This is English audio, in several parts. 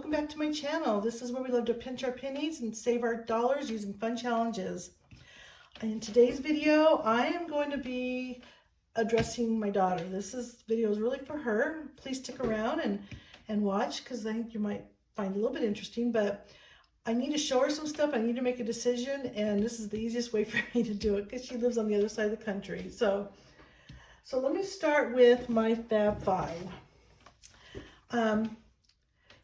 welcome back to my channel. This is where we love to pinch our pennies and save our dollars using fun challenges. In today's video, I am going to be addressing my daughter. This video is really for her. Please stick around and watch, because I think you might find it a little bit interesting, but I need to show her some stuff. I need to make a decision, and this is the easiest way for me to do it because she lives on the other side of the country. So let me start with my Fab Five.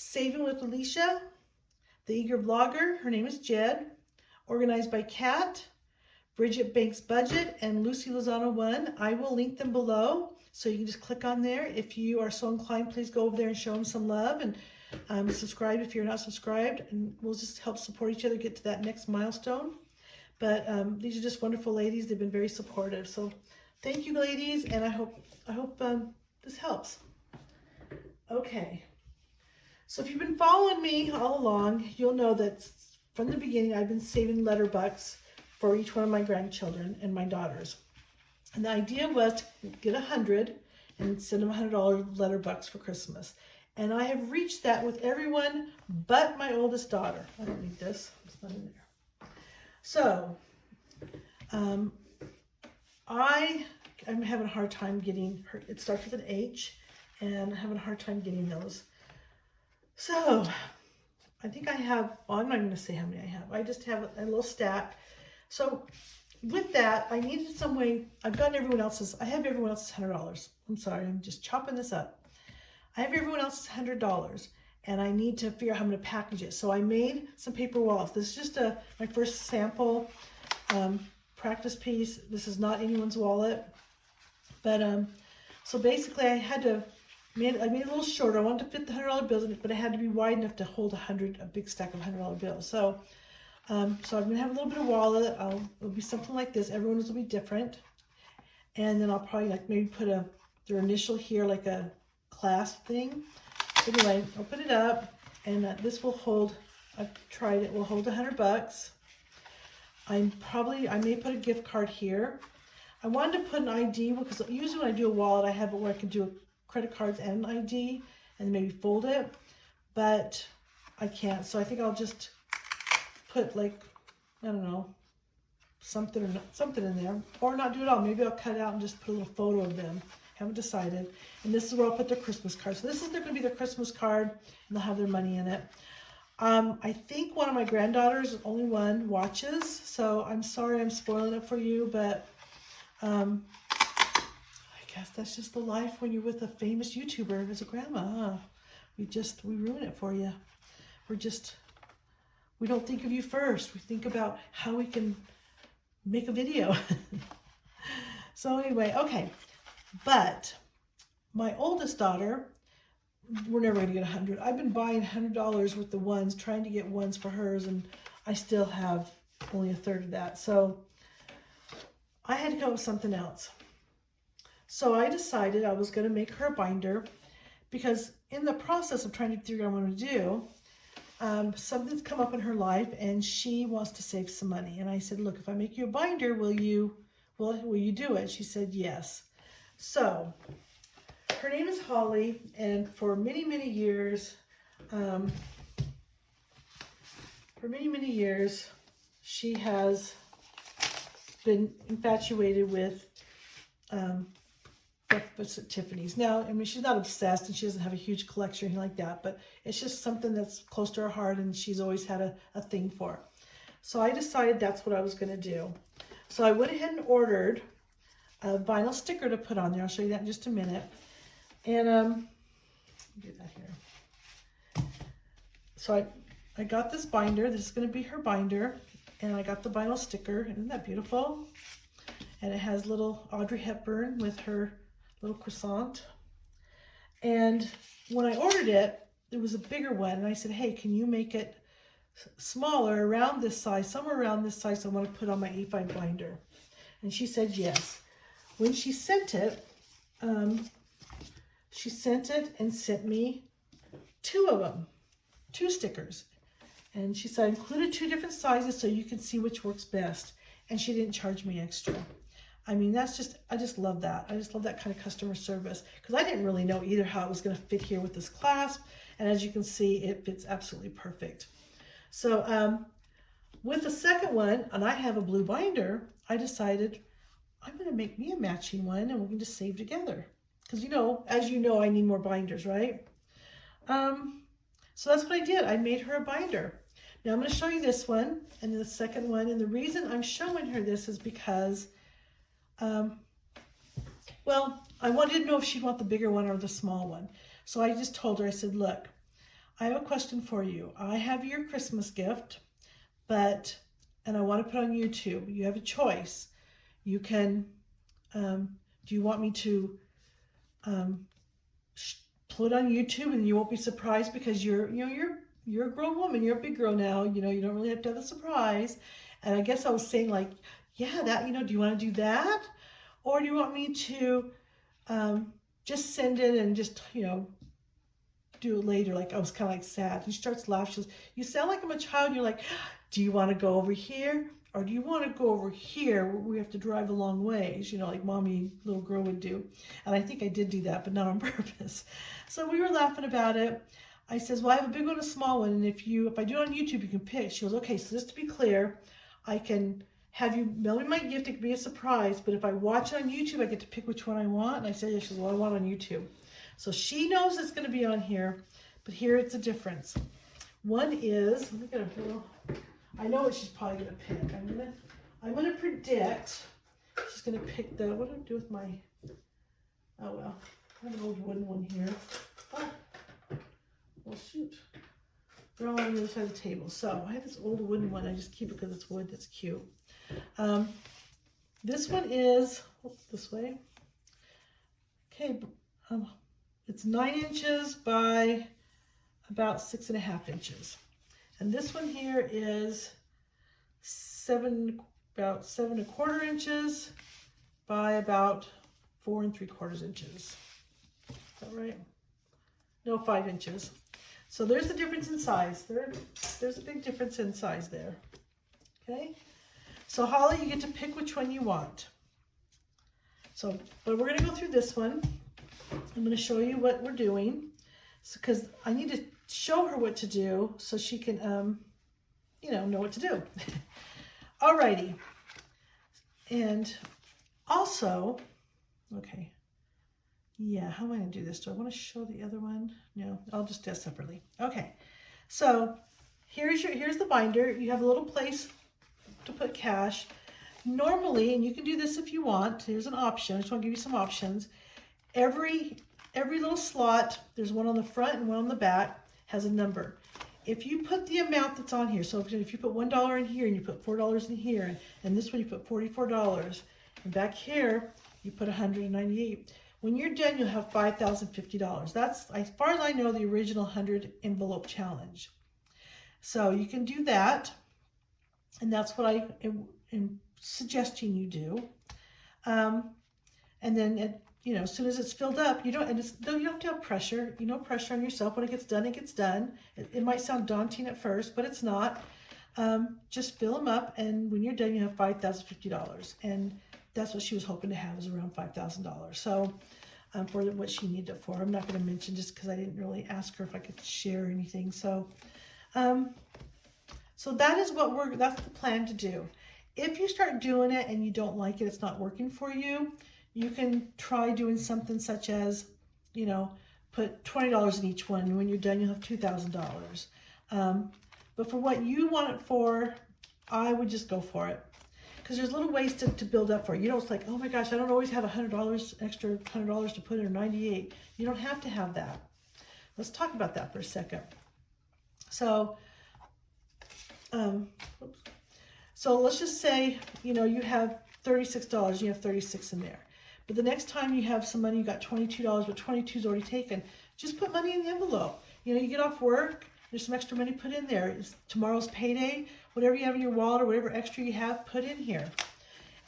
Saving with Alicia, the eager vlogger, her name is Jed, organized by Kat, Bridget Banks Budget, and Lucy Lozano 1. I will link them below, so you can just click on there. If you are so inclined, please go over there and show them some love, and subscribe if you're not subscribed, and we'll just help support each other get to that next milestone. But these are just wonderful ladies. They've been very supportive, so thank you, ladies, and I hope this helps. Okay. So if you've been following me all along, you'll know that from the beginning I've been saving letter bucks for each one of my grandchildren and my daughters. And the idea was to get 100 and send them $100 letter bucks for Christmas. And I have reached that with everyone but my oldest daughter. I don't need this, it's not in there. So I'm having a hard time getting her, it starts with an H, and I'm having a hard time getting those. So I think I have, well, I'm not going to say how many I have. I just have a little stack. So with that, I needed some way. I've gotten everyone else's. I have everyone else's $100. I'm sorry, I'm just chopping this up. I have everyone else's $100, and I need to figure out how I'm going to package it. So I made some paper wallets. This is just my first sample practice piece. This is not anyone's wallet, but so basically I made it a little shorter. I wanted to fit the $100 bills in it, but it had to be wide enough to hold a big stack of $100 bills. So I'm gonna have a little bit of wallet. It'll be something like this. Everyone's will be different, and then I'll probably maybe put their initial here, like a clasp thing. Anyway, open it up, and this will hold. I've tried it. Will hold $100. I may put a gift card here. I wanted to put an ID because usually when I do a wallet, I have it where I can do credit cards and an ID and maybe fold it, but I can't. So I think I'll just put, like, I don't know, something in there, or not do it all. Maybe I'll cut it out and just put a little photo of them. Haven't decided. And this is where I'll put their Christmas card. So this is going to be their Christmas card, and they'll have their money in it. I think one of my granddaughters, only one, watches, so I'm sorry I'm spoiling it for you, but I guess that's just the life when you're with a famous YouTuber as a grandma, huh? We ruin it for you. We don't think of you first. We think about how we can make a video. So anyway, okay. But my oldest daughter, we're never going to get 100. I've been buying $100 worth of ones, trying to get ones for hers, and I still have only a third of that. So I had to come up with something else. So I decided I was going to make her a binder, because in the process of trying to figure out what I'm going to do, something's come up in her life and she wants to save some money. And I said, look, if I make you a binder, will you do it? She said yes. So her name is Holly, and for many, many years, she has been infatuated with breakfast at Tiffany's. Now, I mean, she's not obsessed and she doesn't have a huge collection or anything like that, but it's just something that's close to her heart and she's always had a thing for. So I decided that's what I was going to do. So I went ahead and ordered a vinyl sticker to put on there. I'll show you that in just a minute. And get that here. So I got this binder. This is going to be her binder, and I got the vinyl sticker. Isn't that beautiful? And it has little Audrey Hepburn with her little croissant. And when I ordered it, there was a bigger one, and I said, hey, can you make it smaller, around this size, somewhere around this size, I want to put on my A5 binder. And she said yes. When she sent it and sent me two of them, 2 stickers. And she said I included 2 different sizes so you can see which works best. And she didn't charge me extra. I mean, I just love that. I just love that kind of customer service, because I didn't really know either how it was going to fit here with this clasp. And as you can see, it fits absolutely perfect. So with the second one, and I have a blue binder, I decided I'm going to make me a matching one and we can just save together. Because, as you know, I need more binders, right? So that's what I did. I made her a binder. Now I'm going to show you this one and the second one. And the reason I'm showing her this is because, well, I wanted to know if she'd want the bigger one or the small one. So I just told her, I said, look, I have a question for you. I have your Christmas gift, and I want to put on YouTube. You have a choice. You can, do you want me to put it on YouTube and you won't be surprised because you're a grown woman, you're a big girl now, you don't really have to have a surprise. And I guess I was saying like, yeah, that, do you want to do that? Or do you want me to just send it and just, do it later? Like, I was kind of like sad. She starts laughing. She goes, you sound like I'm a child. And you're like, do you want to go over here? Or do you want to go over here where we have to drive a long ways, like mommy, little girl would do. And I think I did do that, but not on purpose. So we were laughing about it. I says, well, I have a big one, a small one. And if I do it on YouTube, you can pick. She goes, okay, so just to be clear, I can have you mail me my gift. It could be a surprise. But if I watch it on YouTube, I get to pick which one I want. And I said, yeah. She goes, well, I want it on YouTube. So she knows it's going to be on here. But here it's a difference. One is, let me get a little... I know what she's probably going to pick. I'm gonna predict she's going to pick what do I do with my, oh well, I have an old wooden one here. Oh, well shoot. They're all on the other side of the table. So I have this old wooden one. I just keep it because it's wood. That's cute. This one is, this way. Okay, it's 9 inches by about 6.5 inches. And this one here is about 7.25 inches by about 4 3/4 inches. Is that right? No, 5 inches. So there's the difference in size. There's a big difference in size there. Okay. So Holly, you get to pick which one you want. So, but we're going to go through this one. I'm going to show you what we're doing, because I need to show her what to do so she can, know what to do. Alrighty. And also, okay. Yeah, how am I going to do this? Do I want to show the other one? No, I'll just test separately. Okay. So here's the binder. You have a little place to put cash. Normally, and you can do this if you want, here's an option. I just want to give you some options. Every little slot, there's one on the front and one on the back, has a number. If you put the amount that's on here, so if you put $1 in here and you put $4 in here, and this one you put $44, and back here you put $198. When you're done, you'll have $5,050. That's, as far as I know, the original 100 envelope challenge. So you can do that, and that's what I am suggesting you do. And then as soon as it's filled up, you don't have to have pressure. Pressure on yourself. When it gets done, it gets done. It might sound daunting at first, but it's not. Just fill them up, and when you're done, you have $5,050. And that's what she was hoping to have, is around $5,000. So for what she needed it for. I'm not going to mention, just because I didn't really ask her if I could share anything. So so that is that's the plan to do. If you start doing it and you don't like it, it's not working for you, you can try doing something such as, put $20 in each one. And when you're done, you'll have $2,000. But for what you want it for, I would just go for it. Because there's little ways to build up for it. It's like, oh my gosh, I don't always have $100, extra $100 to put in, or $98. You don't have to have that. Let's talk about that for a second. So, so let's just say, you have $36, you have 36 in there. But the next time you have some money, you got $22, but 22 is already taken. Just put money in the envelope. You get off work, there's some extra money put in there. It's tomorrow's payday. Whatever you have in your wallet or whatever extra you have, put in here.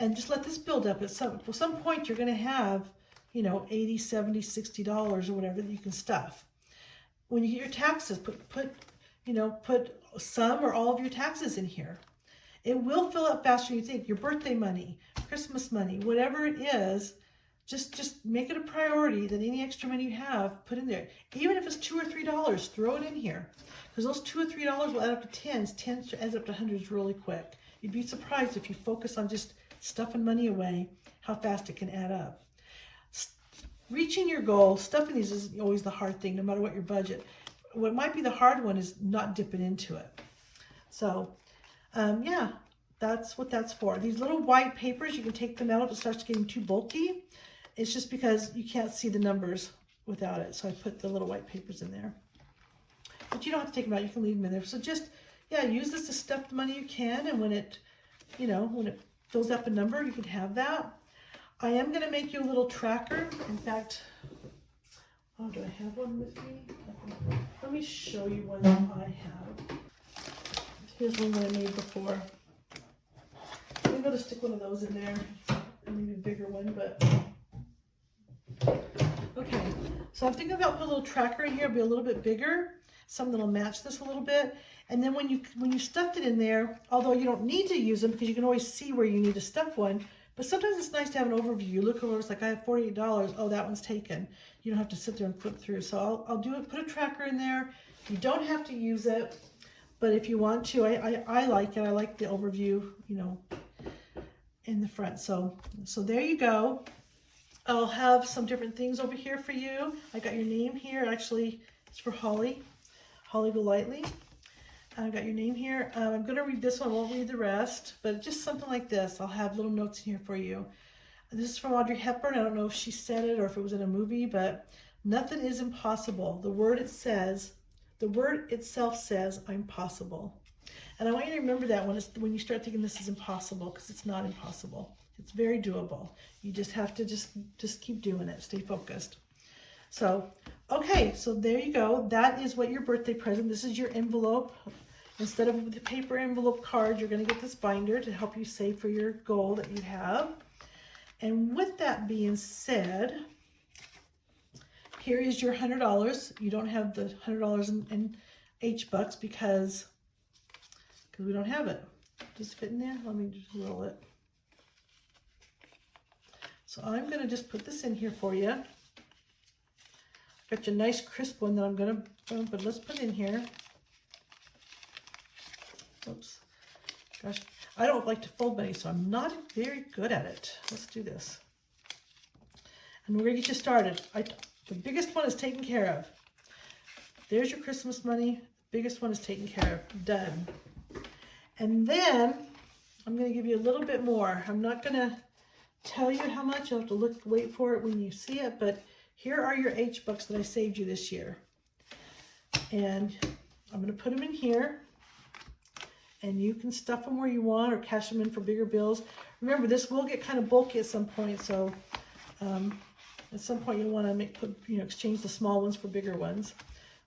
And just let this build up. At some point, you're going to have, $80, $70, $60 or whatever that you can stuff. When you get your taxes, put some or all of your taxes in here. It will fill up faster than you think. Your birthday money, Christmas money, whatever it is, just make it a priority that any extra money you have, put in there. Even if it's $2 or $3, throw it in here. Because those $2 or $3 will add up to tens. Tens adds up to hundreds really quick. You'd be surprised if you focus on just stuffing money away, how fast it can add up. Reaching your goal, stuffing these is always the hard thing, no matter what your budget. What might be the hard one is not dipping into it. So, yeah, that's what that's for. These little white papers, you can take them out if it starts getting too bulky. It's just because you can't see the numbers without it. So I put the little white papers in there. But you don't have to take them out. You can leave them in there. So just, yeah, use this to stuff the money you can. And when it, when it fills up a number, you can have that. I am going to make you a little tracker. In fact, oh, do I have one with me? Let me show you one that I have. Here's one that I made before. I'm going to stick one of those in there. Maybe a bigger one, but... Okay, so I'm thinking about putting a little tracker in here. It'll be a little bit bigger. Something that'll match this a little bit. And then when you stuffed it in there, although you don't need to use them because you can always see where you need to stuff one, but sometimes it's nice to have an overview. You look over, it's like, I have $48. Oh, that one's taken. You don't have to sit there and flip through. So I'll do it, put a tracker in there. You don't have to use it, but if you want to, I like it. I like the overview, in the front. So there you go. I'll have some different things over here for you. I got your name here. Actually, it's for Holly. Holly Golightly. I got your name here. I'm going to read this one. I won't read the rest, but just something like this. I'll have little notes in here for you. This is from Audrey Hepburn. I don't know if she said it or if it was in a movie, but nothing is impossible. The word itself says, I'm possible. And I want you to remember that when you start thinking this is impossible, because it's not impossible. It's very doable. You just have to just keep doing it. Stay focused. So, okay, so there you go. That is what your birthday present. This is your envelope. Instead of the paper envelope card, you're going to get this binder to help you save for your goal that you have. And with that being said, here is your $100. You don't have the $100 in H-Bucks because we don't have it. Does it fit in there? Let me just roll it. So I'm going to just put this in here for you. Got your nice crisp one that I'm going to, but let's put in here. Oops. Gosh, I don't like to fold money, so I'm not very good at it. Let's do this. And we're going to get you started. The biggest one is taken care of. There's your Christmas money. The biggest one is taken care of. Done. And then I'm going to give you a little bit more. I'm not going to tell you how much. You'll have to wait for it when you see it, but here are your H-Bucks that I saved you this year. And I'm going to put them in here. And you can stuff them where you want or cash them in for bigger bills. Remember, this will get kind of bulky at some point, so at some point you'll want to exchange the small ones for bigger ones.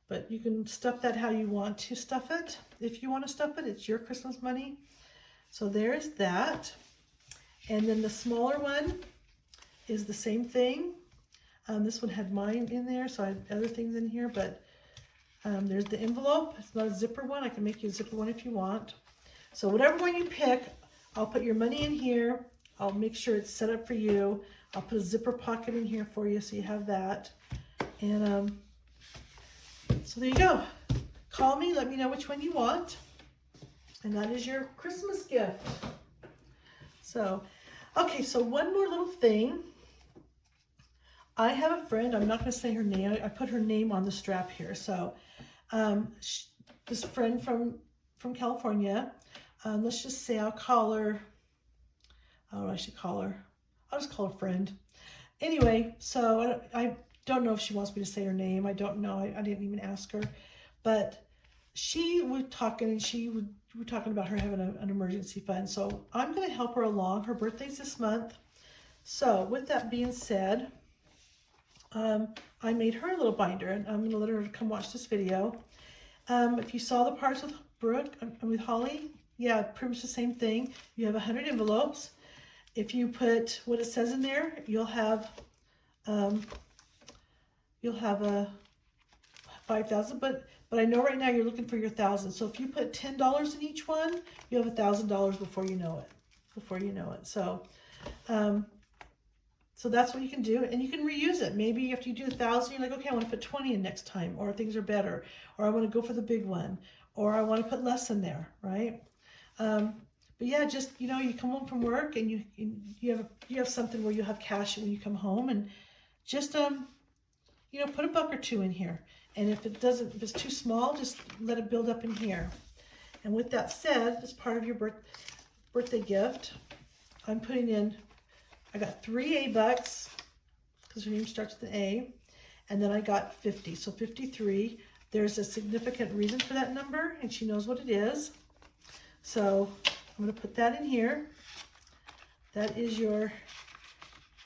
But you can stuff that how you want to stuff it. If you want to stuff it, it's your Christmas money. So there's that. And then the smaller one is the same thing. This one had mine in there, so I have other things in here, but there's the envelope. It's not a zipper one. I can make you a zipper one if you want. So whatever one you pick, I'll put your money in here. I'll make sure it's set up for you. I'll put a zipper pocket in here for you so you have that. And so there you go. Call me, let me know which one you want. And that is your Christmas gift. So, okay, so one more little thing. I have a friend, I'm not going to say her name. I put her name on the strap here. So this friend from California, let's just say I'll call her, oh, I should call her. I'll just call her friend. Anyway, so I don't know if she wants me to say her name. I don't know. I didn't even ask her. But she was talking, and we were talking about her having an emergency fund. So I'm going to help her along. Her birthday's this month. So with that being said, I made her a little binder, and I'm going to let her come watch this video. If you saw the parts with Brooke and with Holly, yeah, pretty much the same thing. You have 100 envelopes. If you put what it says in there, you'll have a 5,000. But I know right now you're looking for your 1,000. So if you put $10 in each one, you have $1,000 before you know it. So So that's what you can do, and you can reuse it. Maybe after you do 1,000, you're like, okay, I want to put 20 in next time, or things are better, or I want to go for the big one, or I want to put less in there, right? But yeah, just, you know, you come home from work and you have something where you have cash when you come home, and just you know, put $1 or $2 in here. And if it's too small, just let it build up in here. And with that said, as part of your birthday gift, I'm putting in, I got 3 $8 because her name starts with an A, and then I got 50, so 53. There's a significant reason for that number, and she knows what it is. So I'm going to put that in here. That is your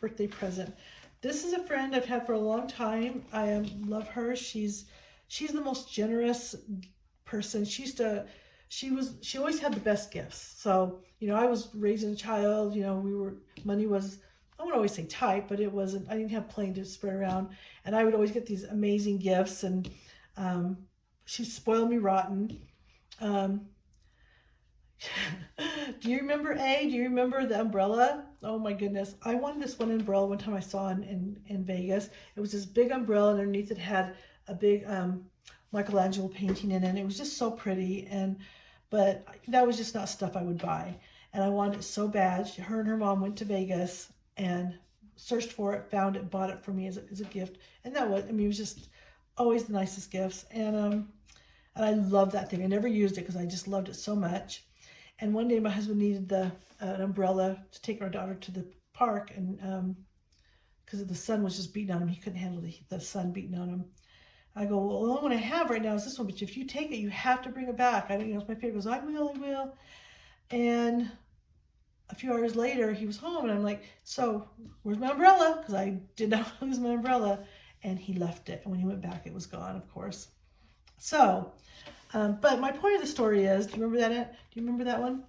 birthday present. This is a friend I've had for a long time. I love her. She's the most generous person. She always had the best gifts. So, you know, I was raising a child, you know, money was, I wouldn't always say tight, but it wasn't, I didn't have plenty to spread around. And I would always get these amazing gifts, and she spoiled me rotten. Do you remember Do you remember the umbrella? Oh my goodness. I wanted this one umbrella one time I saw in Vegas. It was this big umbrella, and underneath it had a big Michelangelo painting in it. And it was just so pretty, but that was just not stuff I would buy. And I wanted it so bad. Her and her mom went to Vegas and searched for it, found it, bought it for me as a gift. And that was, I mean, it was just always the nicest gifts. And I love that thing. I never used it because I just loved it so much. And one day my husband needed an umbrella to take our daughter to the park, and because the sun was just beating on him, he couldn't handle the sun beating on him. I go, well, the only one I have right now is this one, but if you take it, you have to bring it back. I don't, you know, it's my favorite. He goes, I will. And a few hours later, he was home, and I'm like, so where's my umbrella? Because I did not lose my umbrella. And he left it. And when he went back, it was gone, of course. So, but my point of the story is, do you remember that one?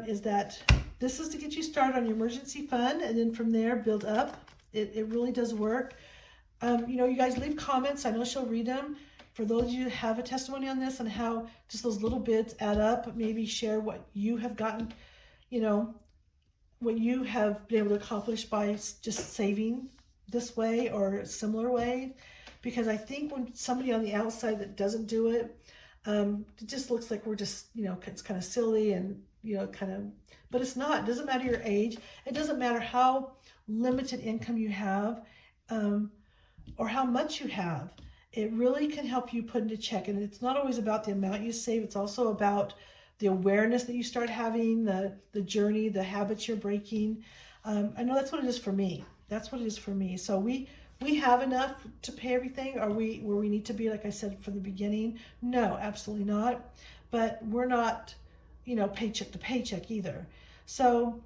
Is that this is to get you started on your emergency fund, and then from there, build up. It really does work. You know, you guys leave comments. I know she'll read them. For those of you who have a testimony on this and how just those little bits add up, maybe share what you have gotten, you know, what you have been able to accomplish by just saving this way or a similar way. Because I think when somebody on the outside that doesn't do it, it just looks like we're just, you know, it's kind of silly and, you know, but it's not. It doesn't matter your age. It doesn't matter how limited income you have, or how much you have. It really can help you put into check. And it's not always about the amount you save. It's also about the awareness that you start having, the journey, the habits you're breaking. I know that's what it is for me. That's what it is for me. So we have enough to pay everything. Are we where we need to be, like I said from the beginning? No, absolutely not. But we're not, you know, paycheck to paycheck either. So,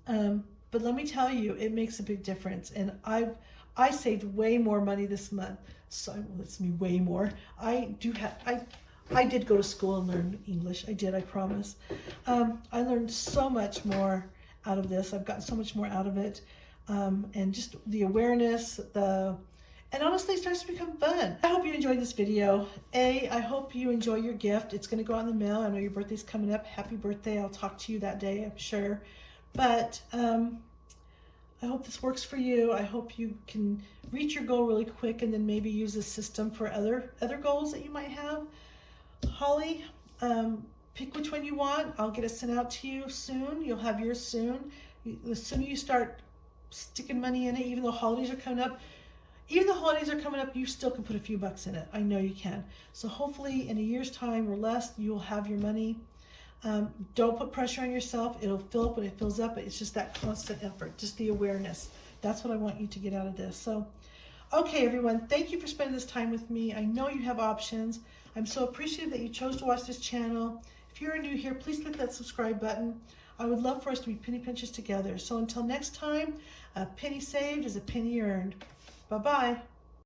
but let me tell you, it makes a big difference. And I saved way more money this month. So it's me way more. I did go to school and learn English. I did, I promise. I learned so much more out of this. I've gotten so much more out of it. And just the awareness, and honestly, it starts to become fun. I hope you enjoyed this video. I hope you enjoy your gift. It's going to go out in the mail. I know your birthday's coming up. Happy birthday. I'll talk to you that day, I'm sure. But I hope this works for you. I hope you can reach your goal really quick, and then maybe use this system for other goals that you might have. Holly, pick which one you want. I'll get it sent out to you soon. You'll have yours soon. The sooner you start sticking money in it, even though holidays are coming up, you still can put a few bucks in it. I know you can. So hopefully in a year's time or less, you'll have your money. Don't put pressure on yourself. It'll fill up when it fills up. It's just that constant effort, just the awareness. That's what I want you to get out of this. So, okay, everyone, thank you for spending this time with me. I know you have options. I'm so appreciative that you chose to watch this channel. If you're new here, please click that subscribe button. I would love for us to be penny pinchers together. So until next time, a penny saved is a penny earned. Bye-bye.